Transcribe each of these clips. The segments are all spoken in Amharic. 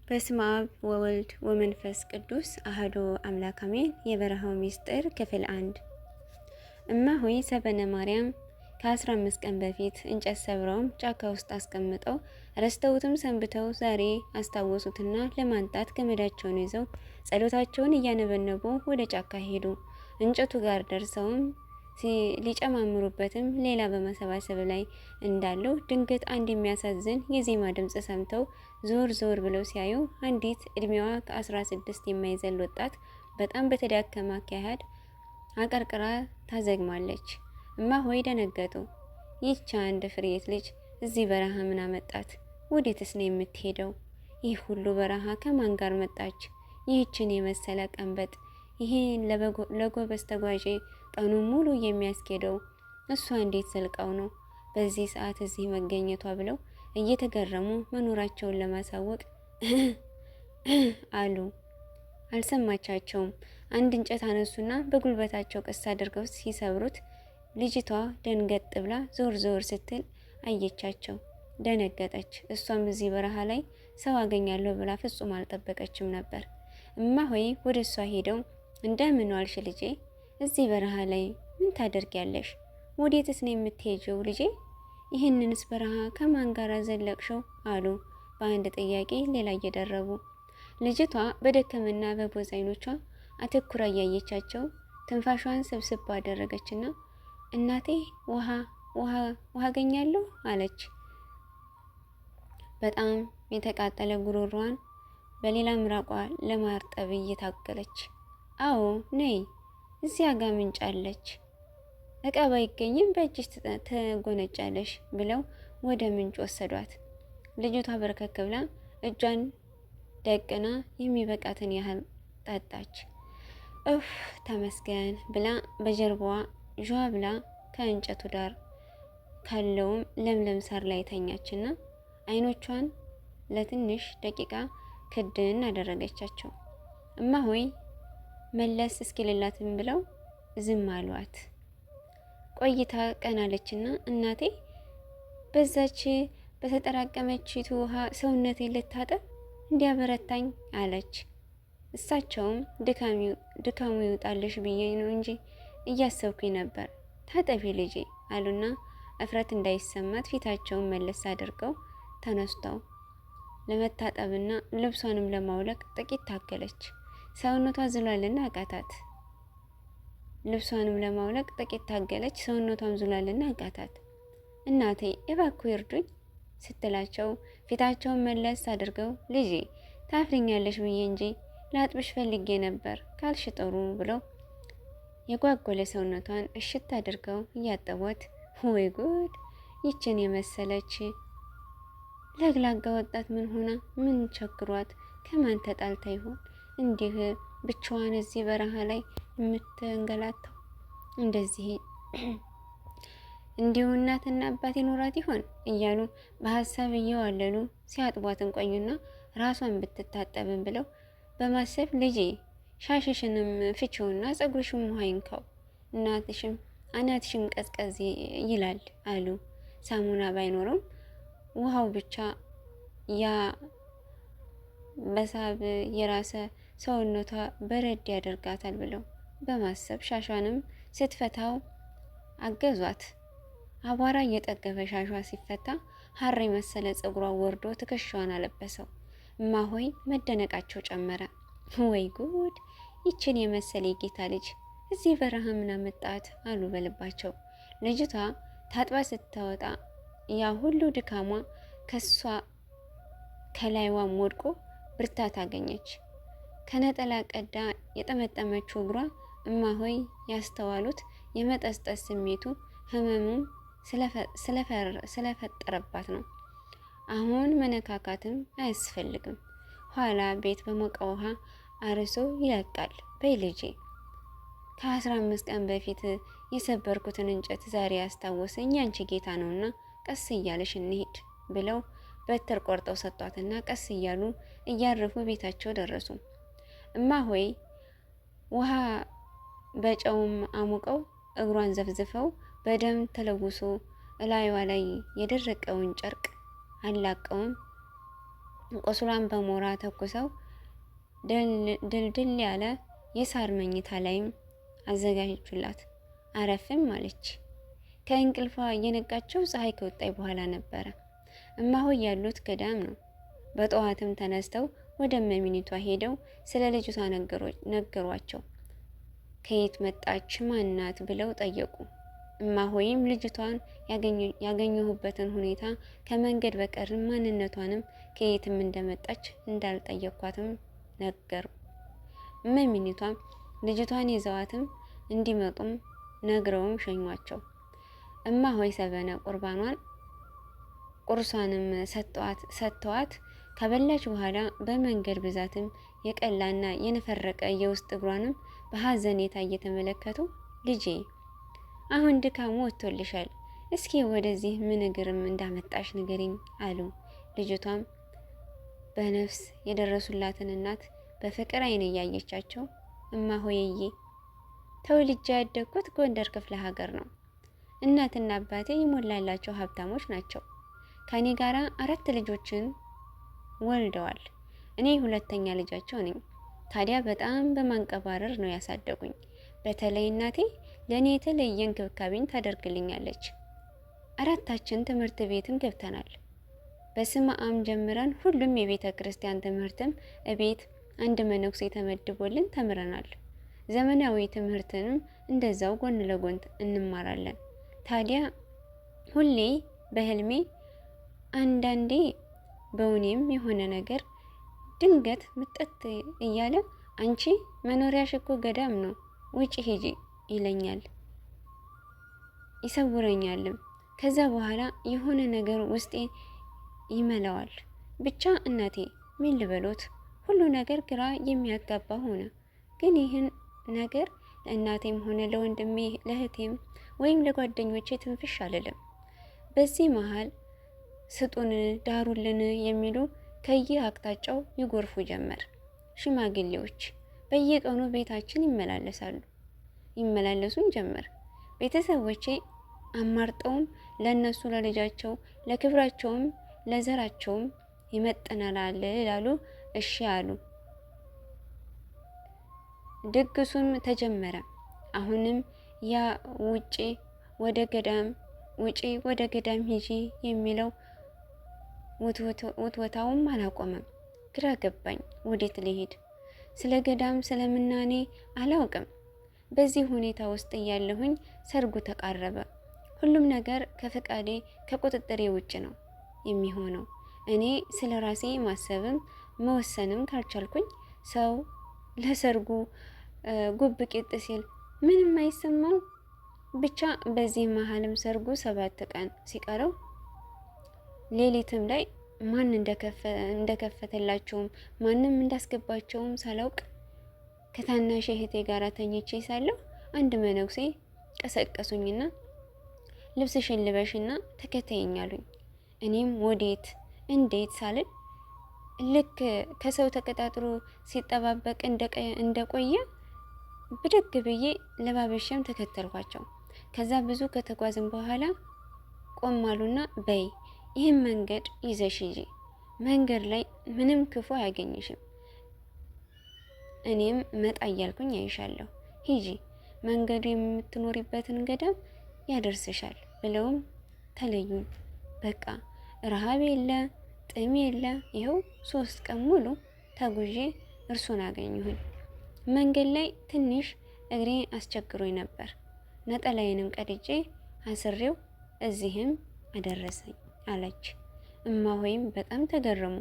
በስመ አብ ወወልድ ወመንፈስ ቅዱስ አሐዱ አምላክ አሜን። የበረሃው ሚስጥር ክፍል 1። እማሆይ ሰበነ ማርያም ከ15 ቀን በፊት እንጨት ሰብረውም ጫካ ውስጥ አስቀምጠው ረስተውትም ሰንብተው ዛሬ አስታወሱትና ለማንጣት ገመዳቸውን ይዘው ጸሎታቸውን እያነበነቡ ወደ ጫካ ሄዱ። እንጨቱ ጋር ደርሰውም ሊጨማምሩበትም ሌላ በመሰባሰብ ላይ እንዳሉ ድንገት አንድ የሚያሳዝን የዜማ ድምጽ ሰምተው ዞር ዞር ብለው ሲያዩ አንዲት እድሜዋ ከ16 የማይዘል ወጣት በጣም በተዳከመ አካሄድ አቀርቅራ ታዘግማለች። እማሆይ ደነገጡ። ይህች አንድ ፍሬት ልጅ እዚህ በረሃ ምን አመጣት? ወዴትስ ነው የምትሄደው? ይህ ሁሉ በረሃ ከማን ጋር መጣች? ይህችን የመሰለ ቀንበጥ ይሄን ለጎበዝ ተጓዥ ቀኑን ሙሉ የሚያስኬደው እሷ እንዴት ዘልቃው ነው በዚህ ሰዓት እዚህ መገኘቷ ብለው እየተገረሙ መኖራቸውን ለማሳወቅ አሉ። አልሰማቻቸውም። አንድ እንጨት አነሱና በጉልበታቸው ቀስ አድርገው ሲሰብሩት ልጅቷ ደንገጥ ብላ ዞር ዞር ስትል አየቻቸው። ደነገጠች። እሷም እዚህ በረሃ ላይ ሰው አገኛለሁ ብላ ፍጹም አልጠበቀችም ነበር። እማሆይ ወደ እሷ ሄደው እንደምን ዋልሽ ልጄ? እዚህ በረሃ ላይ ምን ታደርጊያለሽ? ወዴትስ ነው የምትሄጂው ልጄ? ይህንንስ በረሃ ከማን ጋር ዘለቅሽው? አሉ በአንድ ጥያቄ ሌላ እየደረቡ። ልጅቷ በደከመና በቦዝ አይኖቿ አተኩራ እያየቻቸው ትንፋሿን ሰብስባ አደረገችና እናቴ ውሃ አገኛለሁ አለች። በጣም የተቃጠለ ጉሮሯን በሌላ ምራቋ ለማርጠብ እየታገለች አዎ ነይ፣ እዚያ ጋ ምንጭ አለች፣ እቃ ባይገኝም በእጅሽ ትጎነጫለሽ ብለው ወደ ምንጭ ወሰዷት። ልጅቷ በርከክ ብላ እጇን ደቅና የሚበቃትን ያህል ጠጣች። እፍ ተመስገን ብላ በጀርባዋ ዣ ብላ ከእንጨቱ ዳር ካለውም ለምለም ሳር ላይ ተኛችና አይኖቿን ለትንሽ ደቂቃ ክድን አደረገቻቸው። እማሆይ መለስ እስኪልላትም ብለው ዝም አሏት። ቆይታ ቀናለችና እናቴ በዛች በተጠራቀመችቱ ውሃ ሰውነቴን ልታጠብ እንዲያበረታኝ አለች። እሳቸውም ድካሙ ይውጣልሽ ብዬ ነው እንጂ እያሰብኩኝ ነበር፣ ታጠቢ ልጄ አሉና እፍረት እንዳይሰማት ፊታቸውን መለስ አድርገው ተነስተው ለመታጠብና ልብሷንም ለማውለቅ ጥቂት ታገለች። ሰውነቷ ዝሏልና አቃታት። ልብሷንም ለማውለቅ ጥቂት ታገለች። ሰውነቷም ዝሏልና አቃታት። እናቴ እባክዎ ይርዱኝ ስትላቸው ፊታቸውን መለስ አድርገው ልጄ ታፍሪኛለሽ ብዬ እንጂ ላጥብሽ ፈልጌ ነበር ካልሽ ጥሩ ብለው የጓጎለ ሰውነቷን እሽት አድርገው እያጠቧት፣ ወይ ጉድ! ይችን የመሰለች ለግላጋ ወጣት ምን ሆና ምን ቸግሯት ከማን ተጣልታ ይሆን እንዲህ ብቻዋን እዚህ በረሃ ላይ የምትንገላታው? እንደዚህ እንዲሁ እናትና አባት ይኖራት ይሆን እያሉ በሀሳብ እየዋለሉ ሲያጥቧትን ቆዩና ራሷን ብትታጠብን ብለው በማሰብ ልጄ ሻሽሽንም ፍቺውና ጸጉርሽም ውሃ ይንካው፣ አናትሽም ቀዝቀዝ ይላል አሉ። ሳሙና ባይኖርም ውሃው ብቻ ያ በሳብ የራሰ ሰውነቷ በረድ ያደርጋታል ብለው በማሰብ ሻሿንም ስትፈታው አገዟት። አቧራ እየጠገበ ሻሿ ሲፈታ ሀር መሰለ ጸጉሯ ወርዶ ትከሻዋን አለበሰው። እማሆይ መደነቃቸው ጨመረ። ወይ ጉድ! ይችን የመሰለ የጌታ ልጅ እዚህ በረሃ ምን አመጣት አሉ በልባቸው። ልጅቷ ታጥባ ስትወጣ ያ ሁሉ ድካሟ ከሷ ከላይዋም ወድቆ ብርታት አገኘች። ከነጠላ ቀዳ የጠመጠመችው እግሯ እማሆይ ያስተዋሉት የመጠስጠስ ስሜቱ ህመሙም ስለፈጠረባት ነው። አሁን መነካካትም አያስፈልግም፣ ኋላ ቤት በሞቀ ውሃ አርሶ ይለቃል። በይ ልጄ ከ15 ቀን በፊት የሰበርኩትን እንጨት ዛሬ ያስታወሰኝ ያንቺ ጌታ ነውና ቀስ እያለሽ እንሂድ ብለው በትር ቆርጠው ሰጧትና ቀስ እያሉ እያረፉ ቤታቸው ደረሱ። እማሆይ ውሃ በጨውም አሙቀው እግሯን ዘፍዝፈው በደም ተለውሶ እላይዋ ላይ የደረቀውን ጨርቅ አላቀውም ቁስሏን በሞራ ተኩሰው ድልድል ያለ የሳር መኝታ ላይም አዘጋጀችላት። አረፍም አለች። ከእንቅልፏ የነቃቸው ፀሐይ ከወጣች በኋላ ነበረ። እማሆይ ያሉት ገዳም ነው። በጠዋትም ተነስተው ወደ እመሚኒቷ ሄደው ስለ ልጅቷ ነገሯቸው። ከየት መጣች ማናት ብለው ጠየቁ። እማሆይም ልጅቷን ያገኘሁበትን ሁኔታ ከመንገድ በቀር ማንነቷንም ከየትም እንደመጣች እንዳልጠየኳትም ነገሩ። እመሚኒቷም ልጅቷን ይዘዋትም እንዲመጡም ነግረውም ሸኟቸው። እማሆይ ሰበነ ቁርባኗን ቁርሷንም ሰጥተዋት ከበላች በኋላ በመንገድ ብዛትም የቀላና የነፈረቀ የውስጥ እግሯንም በሐዘኔታ እየተመለከቱ ልጄ አሁን ድካሙ ወጥቶልሻል፣ እስኪ ወደዚህ ምን እግርም እንዳመጣሽ ንገሪኝ አሉ። ልጅቷም በነፍስ የደረሱላትን እናት በፍቅር አይን እያየቻቸው እማሆይዬ ተወልጄ ያደግኩት ጎንደር ክፍለ ሀገር ነው። እናትና አባቴ ይሞላላቸው ሀብታሞች ናቸው። ከኔ ጋራ 4 ልጆችን ወልደዋል። እኔ ሁለተኛ ልጃቸው ነኝ። ታዲያ በጣም በማንቀባረር ነው ያሳደጉኝ። በተለይ እናቴ ለኔ የተለየ እንክብካቤን ታደርግልኛለች። 4ታችን ትምህርት ቤትም ገብተናል። በስመ አብ ጀምረን ሁሉም የቤተ ክርስቲያን ትምህርትም እቤት አንድ መነኩሴ ተመድቦልን ተምረናል። ዘመናዊ ትምህርትንም እንደዛው ጎን ለጎን እንማራለን። ታዲያ ሁሌ በህልሜ አንዳንዴ በውኔም የሆነ ነገር ድንገት ምጠት እያለ አንቺ መኖሪያሽ እኮ ገዳም ነው፣ ውጪ ሂጂ ይለኛል፣ ይሰውረኛልም። ከዛ በኋላ የሆነ ነገር ውስጤ ይመላዋል። ብቻ እናቴ ምን ልበሎት፣ ሁሉ ነገር ግራ የሚያጋባ ሆነ። ግን ይህን ነገር ለእናቴም ሆነ ለወንድሜ ለእህቴም ወይም ለጓደኞቼ ትንፍሽ አልልም። በዚህ መሃል ስጡን ዳሩልን የሚሉ ከየአቅጣጫው ይጎርፉ ጀመር። ሽማግሌዎች በየቀኑ ቤታችን ይመላለሱን ጀመር። ቤተሰቦቼ አማርጠውም ለነሱ ለልጃቸው ለክብራቸውም ለዘራቸውም ይመጥናል ይላሉ። እሺ አሉ። ድግሱም ተጀመረ። አሁንም ያ ውጪ ወደ ገዳም ሂጂ የሚለው ውትወታውም አላቆመም። ግራ ገባኝ። ወዴት ልሄድ? ስለ ገዳም ስለምናኔ አላውቅም። በዚህ ሁኔታ ውስጥ እያለሁኝ ሰርጉ ተቃረበ። ሁሉም ነገር ከፈቃዴ ከቁጥጥሬ ውጭ ነው የሚሆነው። እኔ ስለ ራሴ ማሰብም መወሰንም ካልቻልኩኝ ሰው ለሰርጉ ጉብ ቂጥ ሲል ምንም አይሰማው። ብቻ በዚህ መሀልም ሰርጉ 7 ቀን ሲቀረው ሌሊትም ላይ ማን እንደከፈተላቸውም ማንም እንዳስገባቸውም ሳላውቅ ከታናሽ እህቴ ጋር ተኝቼ ሳለሁ አንድ መነኩሴ ቀሰቀሱኝና ልብስሽን ልበሽና ተከተይኝ አሉኝ። እኔም ወዴት እንዴት ሳልል ልክ ከሰው ተቀጣጥሮ ሲጠባበቅ እንደቆየ ብድግ ብዬ ለባበሽም ተከተልኳቸው። ከዛ ብዙ ከተጓዝን በኋላ ቆም አሉና በይ ይህን መንገድ ይዘሽ ሂጂ፣ መንገድ ላይ ምንም ክፉ አያገኝሽም፣ እኔም መጣ እያልኩኝ አይሻለሁ፣ ሂጂ መንገዱ የምትኖሪበትን ገዳም ያደርስሻል ብለውም ተለዩኝ። በቃ ረሃብ የለ ጥም የለ። ይኸው 3 ቀን ሙሉ ተጉዤ እርሱን አገኘሁኝ። መንገድ ላይ ትንሽ እግሬ አስቸግሮኝ ነበር። ነጠላዬንም ቀድጄ አስሬው እዚህም አደረሰኝ አለች። እማሆይም በጣም ተገረሙ።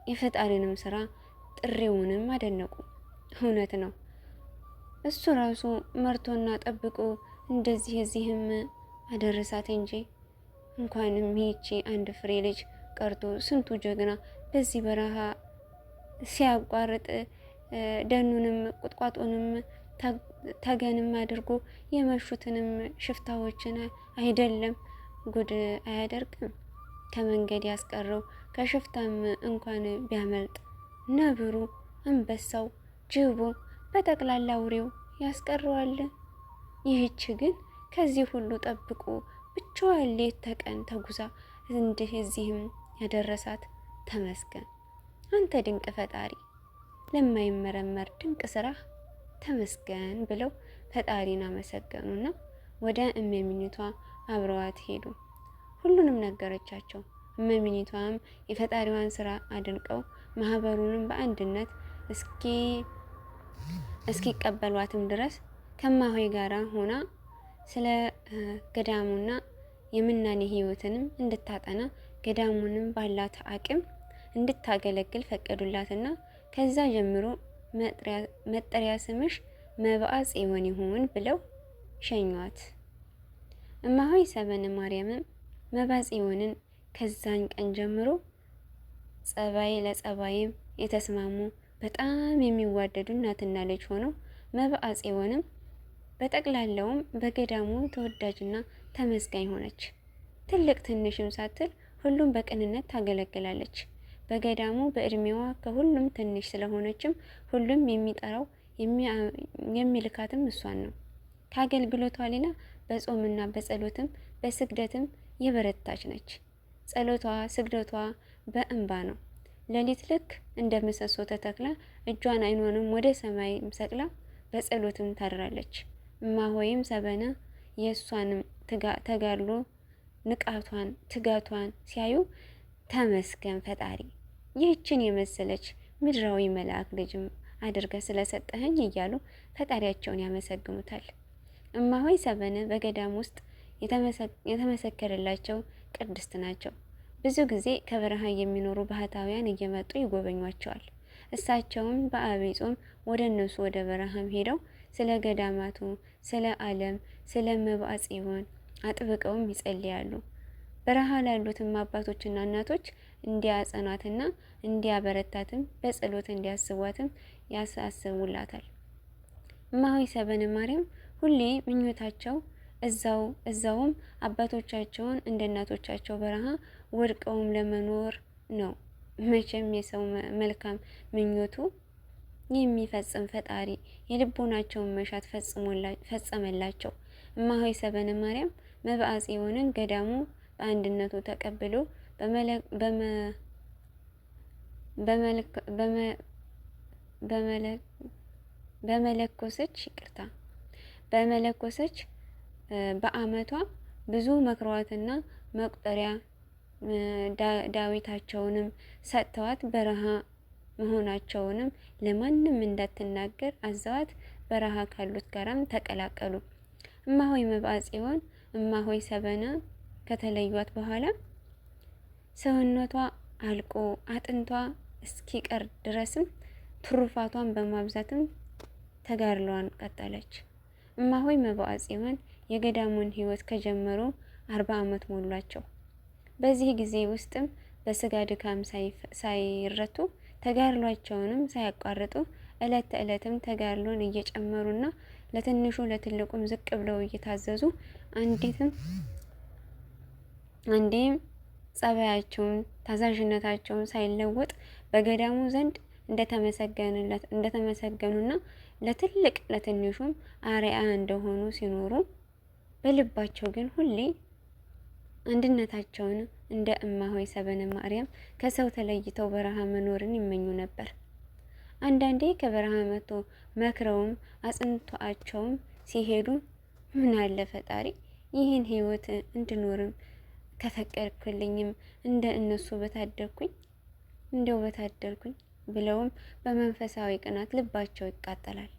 የፈጣሪንም ስራ ጥሪውንም አደነቁ። እውነት ነው፣ እሱ ራሱ መርቶና ጠብቆ እንደዚህ እዚህም አደረሳት እንጂ እንኳንም ይህቺ አንድ ፍሬ ልጅ ቀርቶ ስንቱ ጀግና በዚህ በረሃ ሲያቋርጥ ደኑንም ቁጥቋጦንም ተገንም አድርጎ የመሹትንም ሽፍታዎችን አይደለም ጉድ አያደርግም። ከመንገድ ያስቀረው ከሽፍታም እንኳን ቢያመልጥ ነብሩ፣ አንበሳው፣ ጅቡ በጠቅላላ አውሬው ያስቀረዋል። ይህች ግን ከዚህ ሁሉ ጠብቆ ብቻዋን ሌት ተቀን ተጉዛ እንዲህ እዚህም ያደረሳት ተመስገን። አንተ ድንቅ ፈጣሪ፣ ለማይመረመር ድንቅ ስራ ተመስገን ብለው ፈጣሪን አመሰገኑና ወደ እመምኔቷ አብረዋት ሄዱ። ሁሉንም ነገረቻቸው። እመምኔቷም የፈጣሪዋን ስራ አድንቀው ማህበሩንም በአንድነት እስኪቀበሏትም ድረስ ከማሆይ ጋራ ሆና ስለ ገዳሙና የምናኔ ህይወትንም እንድታጠና ገዳሙንም ባላት አቅም እንድታገለግል ፈቀዱላትና ከዛ ጀምሮ መጠሪያ ስምሽ መብአ ጽዮን ይሁን ብለው ሸኟት። እማሆይ ሰበነ ማርያምም መብአ ጽዮንን ከዛን ቀን ጀምሮ ጸባይ ለጸባይም የተስማሙ በጣም የሚዋደዱ እናትና ልጅ ሆነው መብአ ጽዮንም በጠቅላላውም በገዳሙ ተወዳጅና ተመስጋኝ ሆነች። ትልቅ ትንሽም ሳትል ሁሉም በቅንነት ታገለግላለች። በገዳሙ በእድሜዋ ከሁሉም ትንሽ ስለሆነችም ሁሉም የሚጠራው የሚልካትም እሷን ነው። ከአገልግሎቷ ሌላ በጾምና በጸሎትም በስግደትም የበረታች ነች። ጸሎቷ ስግደቷ በእንባ ነው። ሌሊት ልክ እንደ ምሰሶ ተተክላ እጇን አይኗንም ወደ ሰማይ ሰቅላ በጸሎትም ታድራለች። እማሆይም ሰበነ የእሷንም ተጋድሎ ንቃቷን ትጋቷን ሲያዩ ተመስገን ፈጣሪ፣ ይህችን የመሰለች ምድራዊ መልአክ ልጅም አድርገ ስለሰጠኸኝ እያሉ ፈጣሪያቸውን ያመሰግኑታል። እማሆይ ሰበነ በገዳም ውስጥ የተመሰከረላቸው ቅድስት ናቸው። ብዙ ጊዜ ከበረሃ የሚኖሩ ባህታውያን እየመጡ ይጎበኟቸዋል። እሳቸውም በዐቢይ ጾም ወደ እነሱ ወደ በረሃም ሄደው ስለ ገዳማቱ፣ ስለ ዓለም፣ ስለ መብአ ጽዮን አጥብቀውም ይጸልያሉ። በረሃ ላሉትም አባቶችና እናቶች እንዲያጸኗትና እንዲያበረታትም በጸሎት እንዲያስቧትም ያሳስቡላታል። እማሆይ ሰበነ ማርያም ሁሌ ምኞታቸው እዛውም አባቶቻቸውን እንደ እናቶቻቸው በረሃ ወድቀውም ለመኖር ነው። መቼም የሰው መልካም ምኞቱ የሚፈጽም ፈጣሪ የልቦናቸውን መሻት ፈጸመላቸው። እማሆይ ሰበነ ማርያም መብአ ጽዮንን ገዳሙ በአንድነቱ ተቀብሎ በመለኮሰች በአመቷ ብዙ መክሯትና መቁጠሪያ ዳዊታቸውንም ሰጥተዋት በረሃ መሆናቸውንም ለማንም እንዳትናገር አዘዋት በረሃ ካሉት ጋራም ተቀላቀሉ። እማሆይ መብአ ጽዮን እማሆይ ሰበነ ከተለዩት በኋላ ሰውነቷ አልቆ አጥንቷ እስኪቀር ድረስም ትሩፋቷን በማብዛትም ተጋድሏን ቀጠለች። እማሆይ መብአ ጽዮን የገዳሙን ህይወት ከጀመሩ 40 ዓመት ሞሏቸው። በዚህ ጊዜ ውስጥም በስጋ ድካም ሳይረቱ ተጋድሏቸውንም ሳያቋርጡ እለት ተእለትም ተጋድሎን እየጨመሩና ለትንሹ ለትልቁም ዝቅ ብለው እየታዘዙ አንዴም ጸባያቸውን ታዛዥነታቸውን ሳይለወጥ በገዳሙ ዘንድ እንደተመሰገኑና ለትልቅ ለትንሹም አርአያ እንደሆኑ ሲኖሩ በልባቸው ግን ሁሌ አንድነታቸውን እንደ እማሆይ ሰበነ ማርያም ከሰው ተለይተው በረሃ መኖርን ይመኙ ነበር። አንዳንዴ ከበረሃ መጥቶ መክረውም አጽንቷቸውም ሲሄዱ ምን አለ ፈጣሪ ይህን ህይወት እንድኖርም ከፈቀድክልኝም እንደ እነሱ በታደልኩኝ ብለውም በመንፈሳዊ ቅናት ልባቸው ይቃጠላል።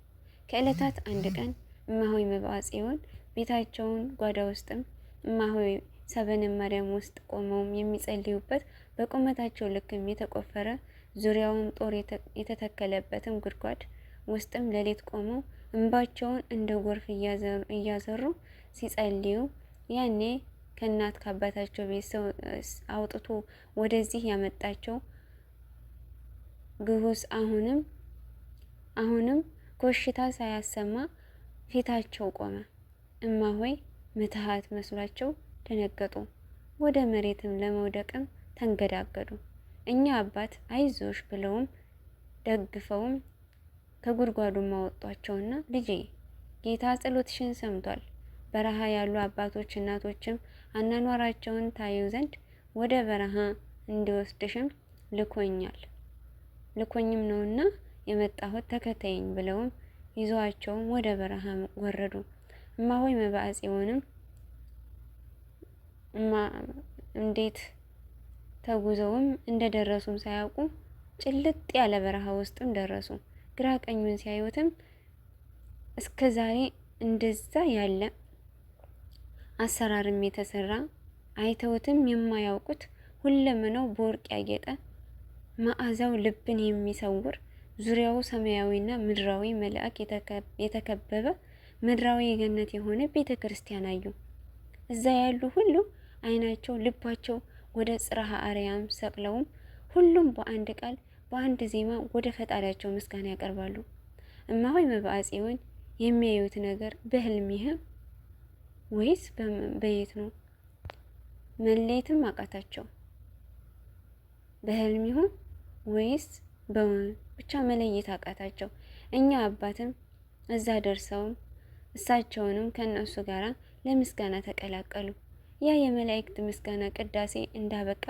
ከዕለታት አንድ ቀን እማሆይ መብአ ጽዮን ቤታቸውን ጓዳ ውስጥም እማሆይ ሰበነ ማርያም ውስጥ ቆመውም የሚጸልዩበት በቁመታቸው ልክም የተቆፈረ ዙሪያውን ጦር የተተከለበትም ጉድጓድ ውስጥም ሌሊት ቆመው እንባቸውን እንደ ጎርፍ እያዘሩ ሲጸልዩ ያኔ ከእናት ከአባታቸው ቤት ሰው አውጥቶ ወደዚህ ያመጣቸው ግሁስ አሁንም ኮሽታ ሳያሰማ ፊታቸው ቆመ። እማሆይ ምትሃት መስሏቸው ደነገጡ። ወደ መሬትም ለመውደቅም ተንገዳገዱ። እኛ አባት አይዞሽ ብለውም ደግፈውም ከጉድጓዱም አወጧቸውና ልጄ ጌታ ጸሎትሽን ሰምቷል። በረሃ ያሉ አባቶች እናቶችም አናኗራቸውን ታዩ ዘንድ ወደ በረሃ እንዲወስድሽም ልኮኛል ልኮኝም ነውና የመጣሁት ተከታይኝ ብለውም ይዘዋቸውም ወደ በረሃ ወረዱ። እማሆይ መባጽዮንም እንዴት ተጉዘውም እንደደረሱም ሳያውቁ ጭልጥ ያለ በረሃ ውስጥም ደረሱ። ግራ ቀኙን ሲያዩትም እስከዛሬ እንደዛ ያለ አሰራርም የተሰራ አይተውትም የማያውቁት ሁለመናው በወርቅ ያጌጠ መዓዛው ልብን የሚሰውር ዙሪያው ሰማያዊና ምድራዊ መልአክ የተከበበ ምድራዊ ገነት የሆነ ቤተ ክርስቲያን አዩ። እዛ ያሉ ሁሉ አይናቸው ልባቸው ወደ ጽርሐ አርያም ሰቅለውም ሁሉም በአንድ ቃል በአንድ ዜማ ወደ ፈጣሪያቸው ምስጋና ያቀርባሉ። እማሆይ መባጽዮን የሚያዩት ነገር በህልም ይሄ ወይስ በየት ነው? መለየትም አቃታቸው። በህልም ይሁን ወይስ ብቻ መለየት አቃታቸው። እኛ አባትም እዛ ደርሰውም እሳቸውንም ከነሱ ጋራ ለምስጋና ተቀላቀሉ። ያ የመላእክት ምስጋና ቅዳሴ እንዳበቃ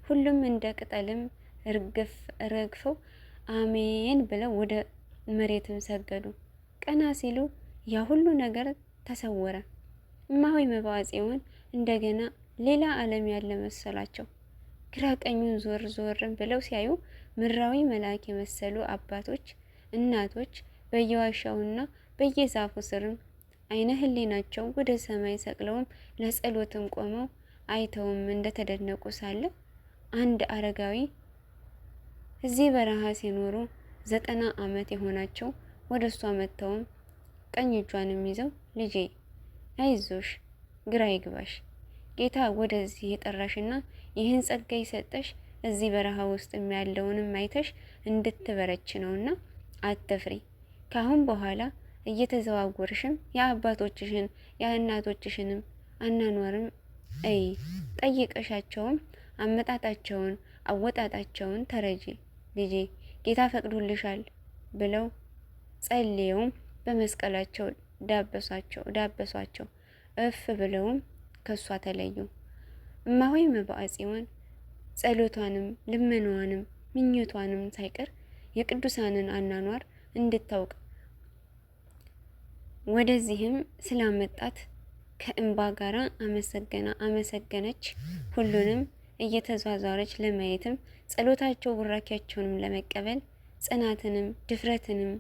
ሁሉም እንደ ቅጠልም ረግፈው አሜን ብለው ወደ መሬትም ሰገዱ። ቀና ሲሉ ያ ሁሉ ነገር ተሰወረ። እማሆይ መባጽዮን እንደገና ሌላ ዓለም ያለ መሰላቸው። ግራ ቀኙን ዞር ዞርም ብለው ሲያዩ ምድራዊ መልአክ የመሰሉ አባቶች፣ እናቶች በየዋሻውና በየዛፉ ስርም አይነ ህሊናቸው ወደ ሰማይ ሰቅለውም ለጸሎትም ቆመው አይተውም እንደተደነቁ ሳለ አንድ አረጋዊ እዚህ በረሃ ሲኖሩ 90 ዓመት የሆናቸው ወደ እሷ መጥተውም ቀኝ እጇንም ይዘው ልጄ አይዞሽ፣ ግራ ይግባሽ፣ ጌታ ወደዚህ የጠራሽና ይህን ጸጋ የሰጠሽ እዚህ በረሃ ውስጥ ያለውንም አይተሽ እንድትበረች ነውና አትፍሪ። ካሁን በኋላ እየተዘዋወርሽም የአባቶችሽን የእናቶችሽንም አናኗርም ጠይቀሻቸውም አመጣጣቸውን አወጣጣቸውን ተረጂ ልጄ፣ ጌታ ፈቅዶልሻል ብለው ጸልየውም በመስቀላቸው ዳበሷቸው። እፍ ብለውም ከሷ ተለዩ። እማሆይ መባጽዮን ጸሎቷንም ልመናዋንም ምኞቷንም ሳይቀር የቅዱሳንን አናኗር እንድታውቅ ወደዚህም ስላመጣት ከእንባ ጋራ አመሰገነች። ሁሉንም እየተዟዟረች ለማየትም ጸሎታቸው ቡራኪያቸውንም ለመቀበል ጽናትንም ድፍረትንም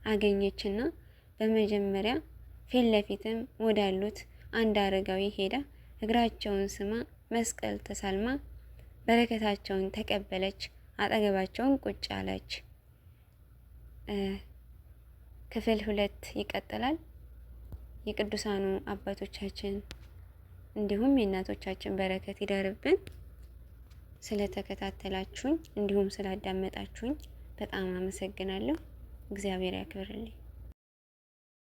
አገኘችና በመጀመሪያ ፊት ለፊትም ወዳሉት አንድ አረጋዊ ሄዳ እግራቸውን ስማ መስቀል ተሳልማ በረከታቸውን ተቀበለች። አጠገባቸውን ቁጭ አለች። ክፍል 2 ይቀጥላል። የቅዱሳኑ አባቶቻችን እንዲሁም የእናቶቻችን በረከት ይደርብን። ስለተከታተላችሁኝ እንዲሁም ስላዳመጣችሁኝ በጣም አመሰግናለሁ። እግዚአብሔር ያክብርልኝ።